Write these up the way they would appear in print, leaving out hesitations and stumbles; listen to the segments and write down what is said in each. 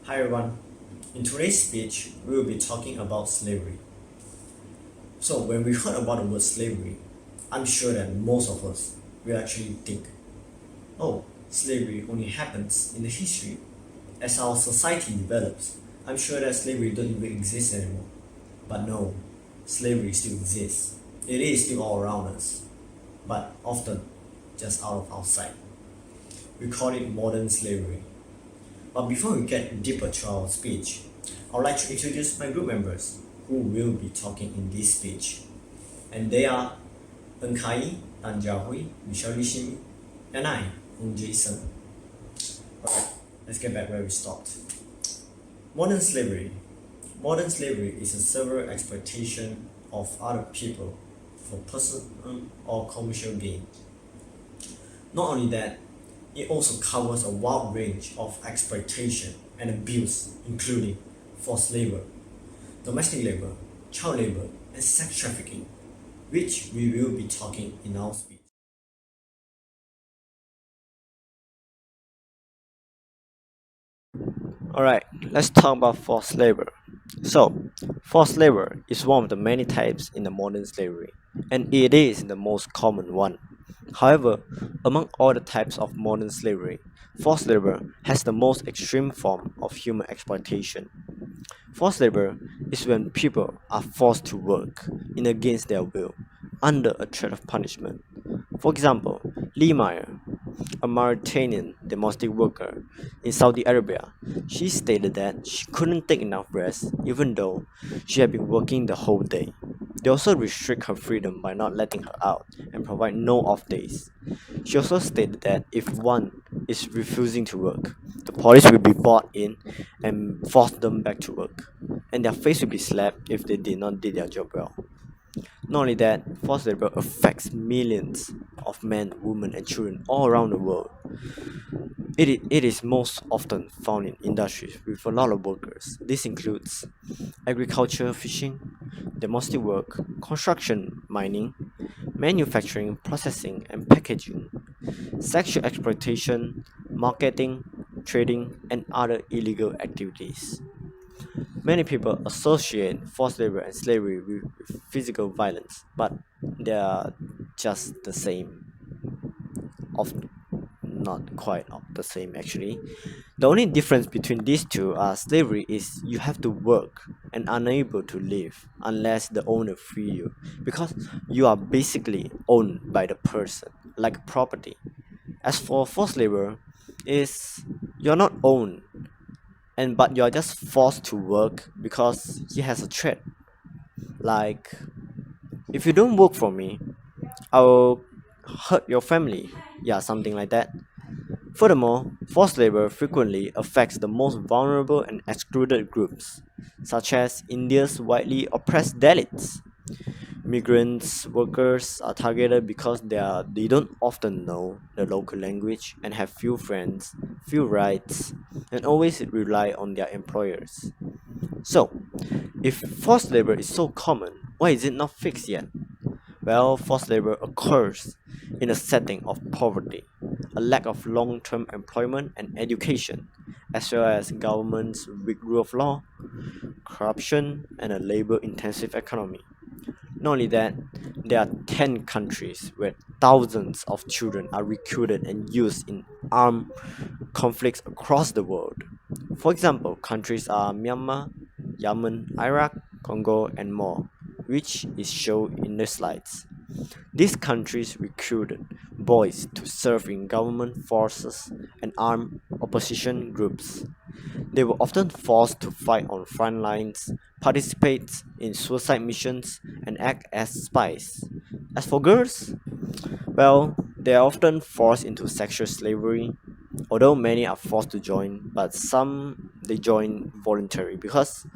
Hi everyone. In today's speech, we will be talking about slavery. So, when we heard about the word slavery, I'm sure that most of us will actually think, oh, slavery only happens in the history. As our society develops, I'm sure that slavery doesn't even exist anymore. But no, slavery still exists. It is still all around us, but often just out of our sight. We call it modern slavery. But before we get deeper to our speech, I would like to introduce my group members who will be talking in this speech. And they are Ong Kai Yi, Tang Jia Hui, Ling, and I, Ong Jai Sheng. Alright, let's get back where we stopped. Modern slavery. Modern slavery is a severe exploitation of other people for personal or commercial gain. Not only that, it also covers a wide range of exploitation and abuse, including forced labor, domestic labor, child labor, and sex trafficking, which we will be talking in our speech. Alright, let's talk about forced labor. So, forced labor is one of the many types in the modern slavery, and it is the most common one. However, among all the types of modern slavery, forced labor has the most extreme form of human exploitation. Forced labor is when people are forced to work in against their will under a threat of punishment. For example, Lee Meyer, a Mauritanian domestic worker in Saudi Arabia, she stated that she couldn't take enough rest even though she had been working the whole day. They also restrict her freedom by not letting her out and provide no off days. She also stated that if one is refusing to work, the police will be brought in and force them back to work, and their face will be slapped if they did not do their job well. Not only that, forced labor affects millions of men, women, and children all around the world. It is most often found in industries with a lot of workers. This includes agriculture, fishing, domestic work, construction, mining, manufacturing, processing, and packaging, sexual exploitation, marketing, trading, and other illegal activities. Many people associate forced labor and slavery with physical violence, but they are just the same. Of not quite of the same actually. The only difference between these two are slavery is you have to work and unable to live unless the owner free you, because you are basically owned by the person like property. As for forced labor, is you're not owned, and but you're just forced to work because he has a threat. Like, if you don't work for me, I will hurt your family. Yeah, something like that. Furthermore, forced labor frequently affects the most vulnerable and excluded groups, such as India's widely oppressed Dalits. Migrants workers are targeted because they don't often know the local language and have few friends, few rights, and always rely on their employers. So, if forced labor is so common, why is it not fixed yet? Well, forced labor occurs in a setting of poverty, a lack of long-term employment and education, as well as government's weak rule of law, corruption, and a labor-intensive economy. Not only that, there are 10 countries where thousands of children are recruited and used in armed conflicts across the world. For example, countries are Myanmar, Yemen, Iraq, Congo, and more, which is shown in the slides. These countries recruited boys to serve in government forces and armed opposition groups. They were often forced to fight on front lines, participate in suicide missions, and act as spies. As for girls, well, they are often forced into sexual slavery, although many are forced to join, but some they join voluntarily because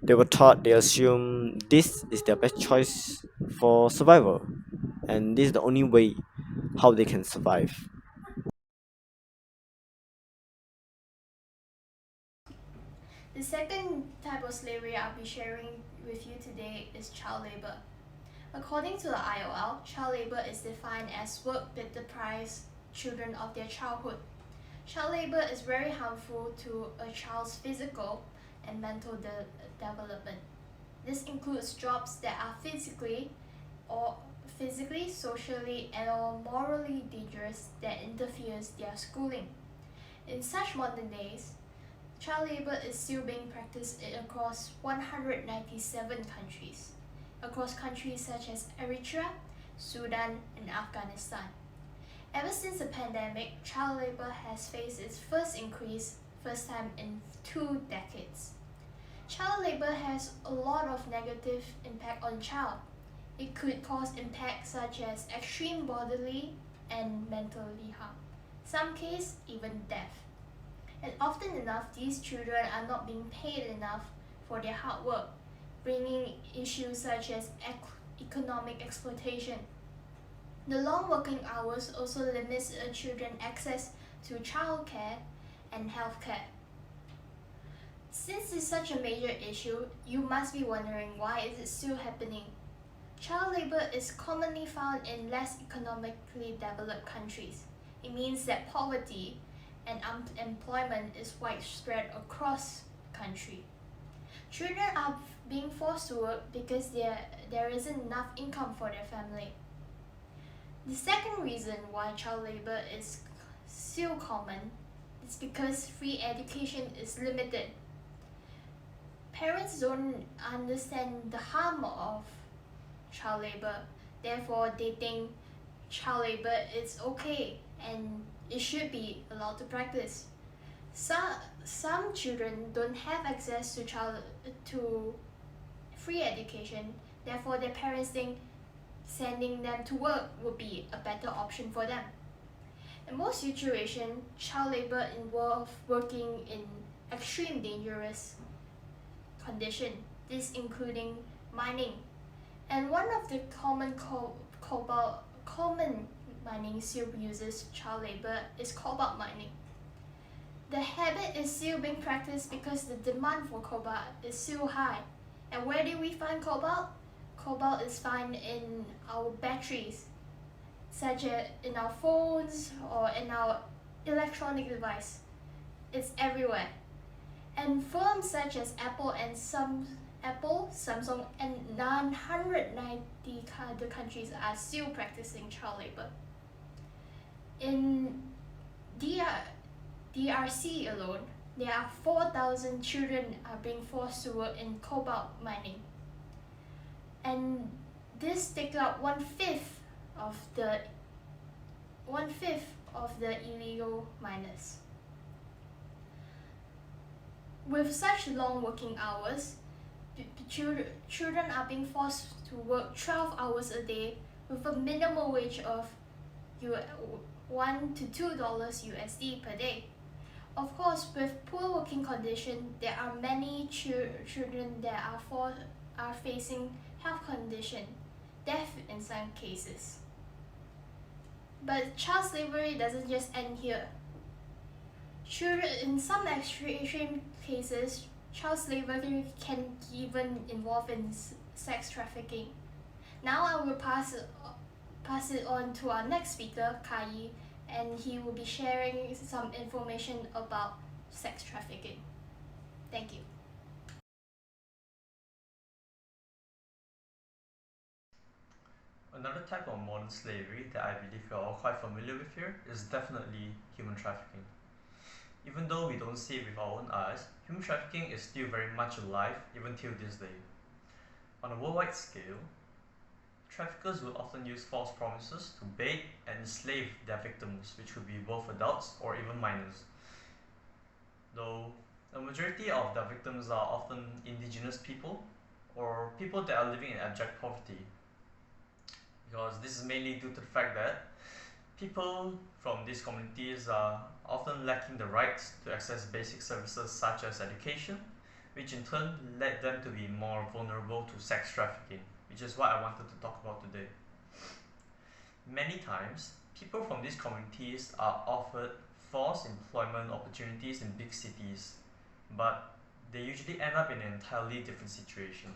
they were taught, they assume this is their best choice for survival, and this is the only way how they can survive. The second type of slavery I'll be sharing with you today is child labor. According to the IOL, child labor is defined as work that deprives children of their childhood. Child labor is very harmful to a child's physical and mental development. This includes jobs that are physically, socially, and or morally dangerous that interferes their schooling. In such modern days, child labor is still being practiced across 197 countries, across countries such as Eritrea, Sudan, and Afghanistan. Ever since the pandemic, child labor has faced its first increase, first time in 2 decades. Child labor has a lot of negative impact on child. It could cause impacts such as extreme bodily and mentally harm, some case even death. And often enough, these children are not being paid enough for their hard work, bringing issues such as economic exploitation. The long working hours also limits children access to childcare and healthcare. Since it's such a major issue, you must be wondering why is it still happening. Child labor is commonly found in less economically developed countries. It means that poverty and unemployment is widespread across the country. Children are being forced to work because there isn't enough income for their family. The second reason why child labor is still common is because free education is limited. Parents don't understand the harm of child labor, therefore they think child labor is okay and it should be allowed to practice. Some children don't have access to free education, therefore their parents think sending them to work would be a better option for them. In most situations, child labor involves working in extreme dangerous condition, this including mining. And one of the common mining still uses child labor is cobalt mining. The habit is still being practiced because the demand for cobalt is still high. And where do we find cobalt? Cobalt is found in our batteries, such as in our phones or in our electronic device. It's everywhere. And firms such as Apple, Samsung, and 990 other countries are still practicing child labor. In DRC alone, there are 4,000 children are being forced to work in cobalt mining. And this takes up one-fifth of the illegal miners. With such long working hours, children are being forced to work 12 hours a day with a minimum wage of $1 to $2 USD per day. Of course, with poor working conditions, there are many children that are facing health condition, death in some cases. But child slavery doesn't just end here. In some extreme cases, child slavery can even involve in sex trafficking. Now I will pass it on to our next speaker, Kai Yi, and he will be sharing some information about sex trafficking. Thank you. Another type of modern slavery that I believe you're all quite familiar with here is definitely human trafficking. Even though we don't see it with our own eyes, human trafficking is still very much alive even till this day. On a worldwide scale, traffickers will often use false promises to bait and enslave their victims, which could be both adults or even minors. Though a majority of their victims are often indigenous people or people that are living in abject poverty, because this is mainly due to the fact that people from these communities are often lacking the rights to access basic services such as education, which in turn led them to be more vulnerable to sex trafficking, which is what I wanted to talk about today. Many times, people from these communities are offered false employment opportunities in big cities, but they usually end up in an entirely different situation.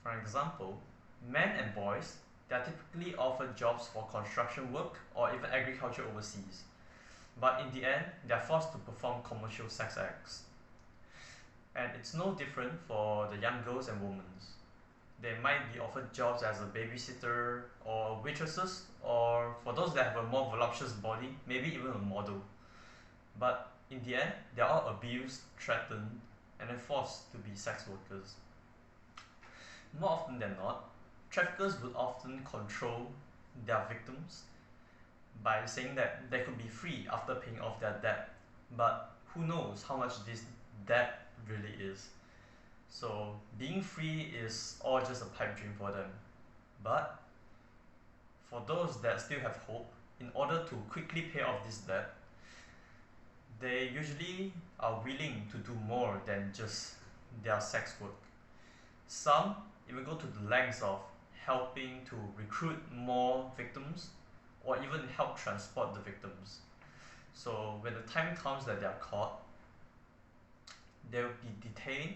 For example, men and boys, they are typically offered jobs for construction work or even agriculture overseas. but in the end, they are forced to perform commercial sex acts. And it's no different for the young girls and women. They might be offered jobs as a babysitter or waitresses, or for those that have a more voluptuous body, maybe even a model. But in the end, they are all abused, threatened, and then forced to be sex workers. More often than not, traffickers would often control their victims by saying that they could be free after paying off their debt. But who knows how much this debt really is? So being free is all just a pipe dream for them. But for those that still have hope, in order to quickly pay off this debt, they usually are willing to do more than just their sex work. Some even go to the lengths of helping to recruit more victims or even help transport the victims. So when the time comes that they are caught, they will be detained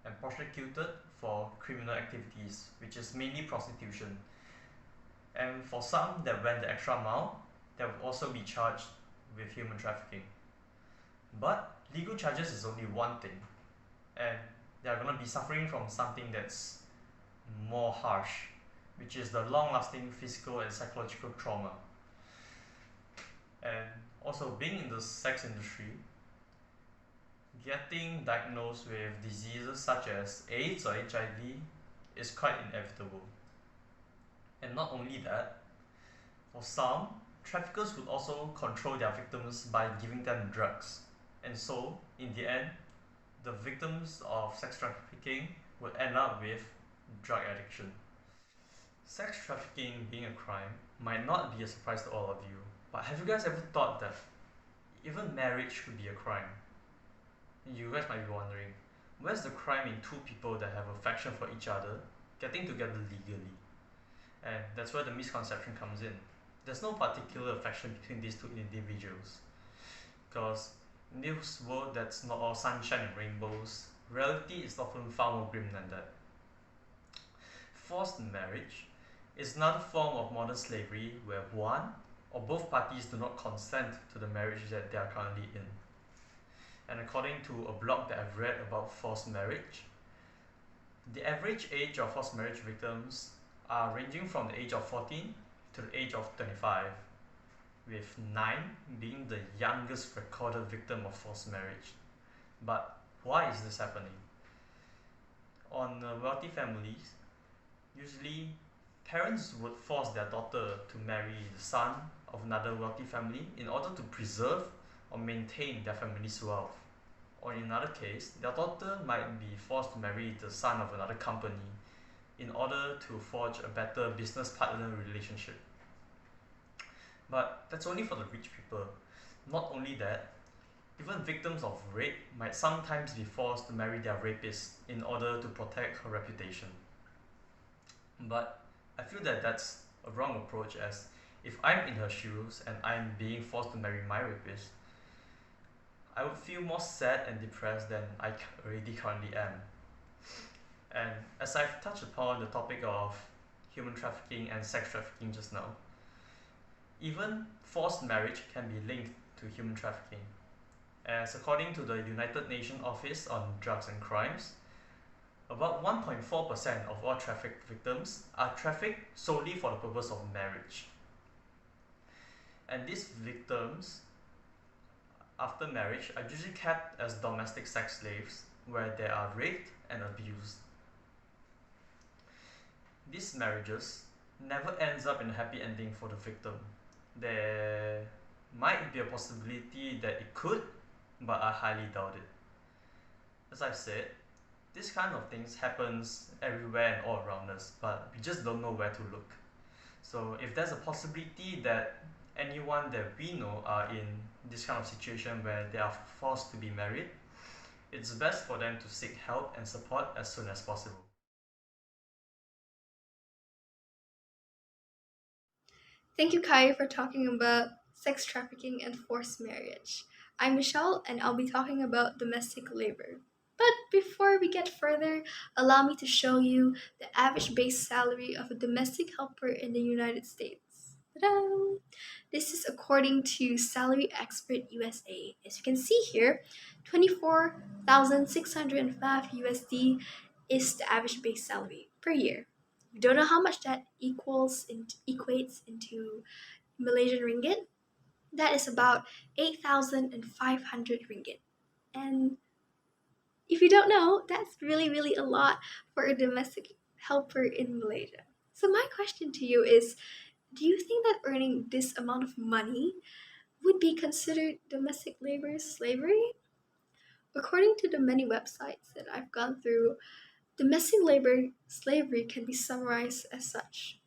and prosecuted for criminal activities, which is mainly prostitution. And for some that went the extra mile, they will also be charged with human trafficking. But legal charges is only one thing, and they are going to be suffering from something that's more harsh, which is the long lasting physical and psychological trauma. And also, being in the sex industry, getting diagnosed with diseases such as AIDS or HIV is quite inevitable. And not only that, for some, traffickers would also control their victims by giving them drugs. And so, in the end, the victims of sex trafficking would end up with drug addiction. Sex trafficking being a crime might not be a surprise to all of you, but have you guys ever thought that even marriage could be a crime? You guys might be wondering, where's the crime in two people that have affection for each other getting together legally? And that's where the misconception comes in. There's no particular affection between these two individuals, because in this world that's not all sunshine and rainbows, reality is often far more grim than that. Forced marriage is another form of modern slavery where one or both parties do not consent to the marriage that they are currently in. And according to a blog that I've read about forced marriage, the average age of forced marriage victims are ranging from the age of 14 to the age of 25, with 9 being the youngest recorded victim of forced marriage. But why is this happening? On wealthy families, usually parents would force their daughter to marry the son of another wealthy family in order to preserve or maintain their family's wealth. Or in another case, their daughter might be forced to marry the son of another company in order to forge a better business partner relationship. But that's only for the rich people. Not only that, even victims of rape might sometimes be forced to marry their rapist in order to protect her reputation. But I feel that that's a wrong approach, as if I'm in her shoes and I'm being forced to marry my rapist, I would feel more sad and depressed than I already currently am. And as I've touched upon the topic of human trafficking and sex trafficking just now, even forced marriage can be linked to human trafficking. As according to the United Nations Office on Drugs and Crimes, about 1.4% of all trafficked victims are trafficked solely for the purpose of marriage. And these victims, after marriage, are usually kept as domestic sex slaves where they are raped and abused. These marriages never ends up in a happy ending for the victim. There might be a possibility that it could, but I highly doubt it. As I've said, this kind of things happens everywhere and all around us, but we just don't know where to look. So if there's a possibility that anyone that we know are in this kind of situation where they are forced to be married, it's best for them to seek help and support as soon as possible. Thank you, Kai, for talking about sex trafficking and forced marriage. I'm Michelle, and I'll be talking about domestic labor. But before we get further, allow me to show you the average base salary of a domestic helper in the United States. Ta-da! This is according to Salary Expert USA. As you can see here, 24,605 USD is the average base salary per year. You don't know how much that equates into Malaysian ringgit. That is about 8,500 ringgit. And if you don't know, that's really, really a lot for a domestic helper in Malaysia. So, my question to you is, do you think that earning this amount of money would be considered domestic labor slavery? According to the many websites that I've gone through, domestic labor slavery can be summarized as such.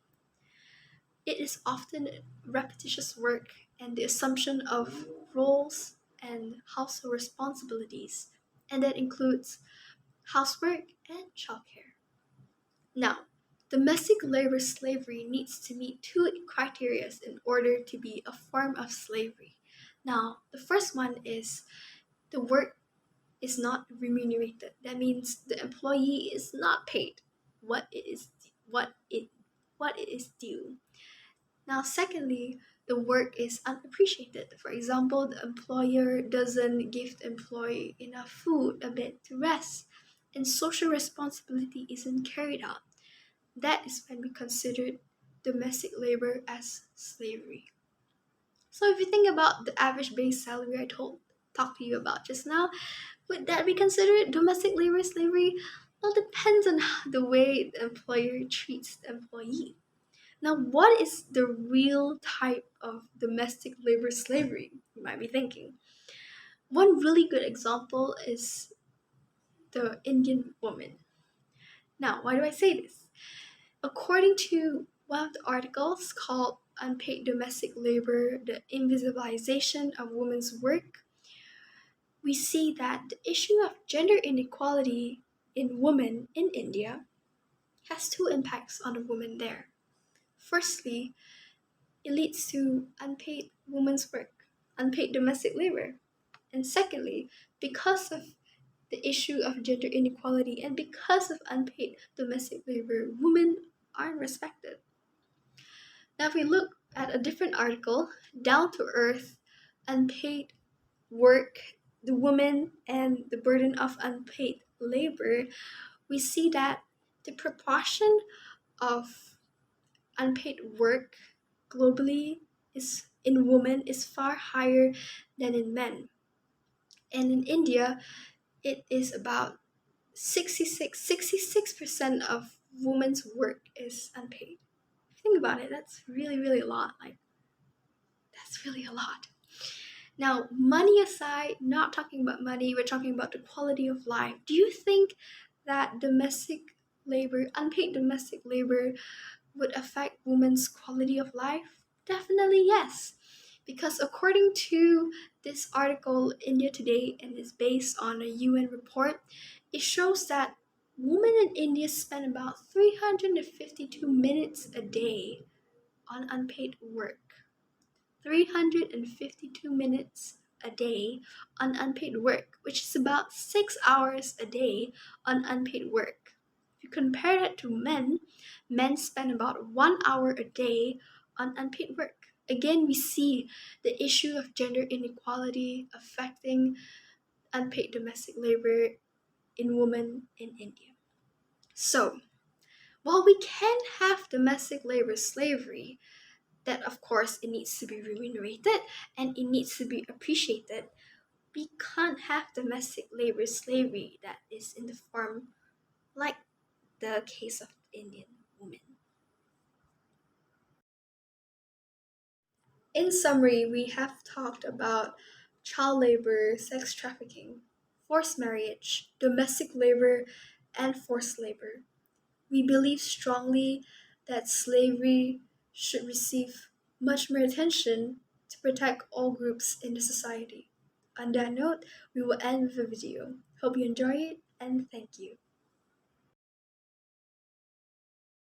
It is often repetitious work and the assumption of roles and household responsibilities, and that includes housework and childcare. Now, domestic labor slavery needs to meet two criteria in order to be a form of slavery. Now, the first one is the work is not remunerated. That means the employee is not paid what it is what it what it is due. Now, secondly, the work is unappreciated. For example, the employer doesn't give the employee enough food, a bed to rest, and social responsibility isn't carried out. That is when we consider domestic labor as slavery. So if you think about the average base salary talked to you about just now, would that be considered domestic labor slavery? Well, depends on the way the employer treats the employee. Now, what is the real type of domestic labor slavery? You might be thinking. One really good example is the Indian woman. Now, why do I say this? According to one of the articles called Unpaid Domestic Labor, the Invisibilization of Women's Work, we see that the issue of gender inequality in women in India has two impacts on the women there. Firstly, it leads to unpaid women's work, unpaid domestic labor. And secondly, because of the issue of gender inequality and because of unpaid domestic labor, women aren't respected. Now, if we look at a different article, Down to Earth, Unpaid Work, the Woman, and the Burden of Unpaid Labor, we see that the proportion of unpaid work globally is in women is far higher than in men. And in India, it is about 66% of women's work is unpaid. Think about it, that's really, really a lot. Like, that's really a lot. Now, money aside, not talking about money, we're talking about the quality of life. Do you think that unpaid domestic labor, would affect women's quality of life? Definitely yes. Because according to this article, India Today, and is based on a UN report, it shows that women in India spend about 352 minutes a day on unpaid work. 352 minutes a day on unpaid work, which is about 6 hours a day on unpaid work. If you compare that to men spend about 1 hour a day on unpaid work. Again, we see the issue of gender inequality affecting unpaid domestic labor in women in India. So, while we can have domestic labor slavery, that of course it needs to be remunerated and it needs to be appreciated, we can't have domestic labor slavery that is in the form like the case of Indian women. In summary, we have talked about child labor, sex trafficking, forced marriage, domestic labor, and forced labor. We believe strongly that slavery should receive much more attention to protect all groups in the society. On that note, we will end the video. Hope you enjoy it and thank you.